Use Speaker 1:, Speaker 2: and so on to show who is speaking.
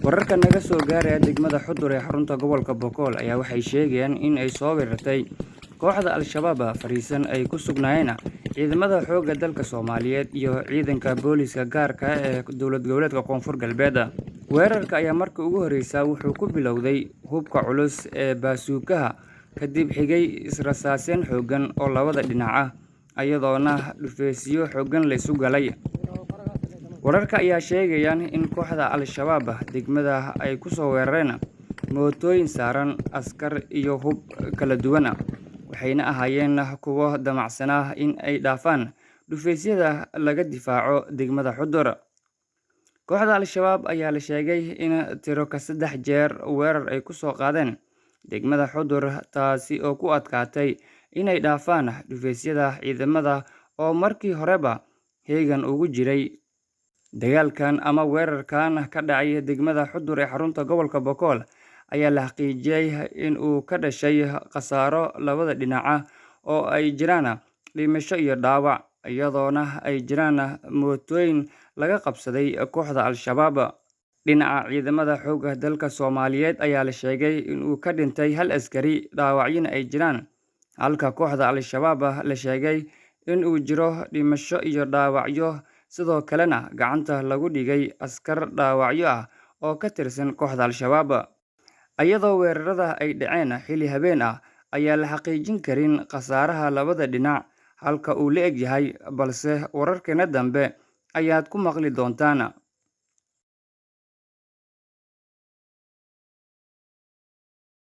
Speaker 1: Wararka naga soo gaaraya degmada Xudur ee xarunta gobolka Boqol ayaa waxay sheegayaan in ay soo weerartay kooxda Al-Shabaab fariisan ay ku sugnaayeen ciidamada xoogga dalka Soomaaliyeed iyo ciidanka booliska gaarka ah ee dowlad goboleedka Koonfur Galbeed. Weerarka ayaa markii ugu horeysay wuxuu ku bilowday hubka culus ee baasukaha kadib xigay israsaaseyn xooggan oo labada dhinac ah iyadoona dhufeysyo xooggan la isu galay. Wararka ayaa sheegaya in kooxda Al-Shabaab degmada ay ku soo weerareen mootooyin saaran askar iyo hub kala duwan, waxayna ahaayeen kuwo damacsanaa in ay dhaafaan dhufaysyada laga difaaco degmada Xudur. Kooxda Al-Shabaab ayaa la sheegay in tiro ka 3 jeer weerar ay ku soo qaadeen degmada Xudur, taasi oo ku adkaatay inay dhaafaan dhufaysyada ciidamada oo markii horeba heegan ugu jiray. Dagaalkan ama weerarkan ka dhacay degmada Xudur ee xarunta gobolka Boqol ayaa la xaqiijiyay in uu ka dhashay khasaaro labada dhinac ah oo ay jiraan dhimasho iyo dhaawac, iyadoona ay jiraan mootooyin laga qabsaday kooxda Al-Shabaab. Dhinaca ciidamada xoogga dalka Soomaaliyeed ayaa la sheegay in uu ka dhintay 1 askari, dhaawacyana ay jiraan, halka kooxda Al-Shabaab la sheegay in uu jiro dhimasho iyo dhaawacyo, sidoo kalena gacanta lagu dhigay askar dhaawacyo ah oo ka tirsan kooxda Al-Shabaab. Iyadoo weerarada ay dhaceen xilli habeen ah ayaa la xaqiijin karin khasaaraha labada dhinac halka uu la eg yahay, balse wararkeena dambe ayaad ku maqli doontaan.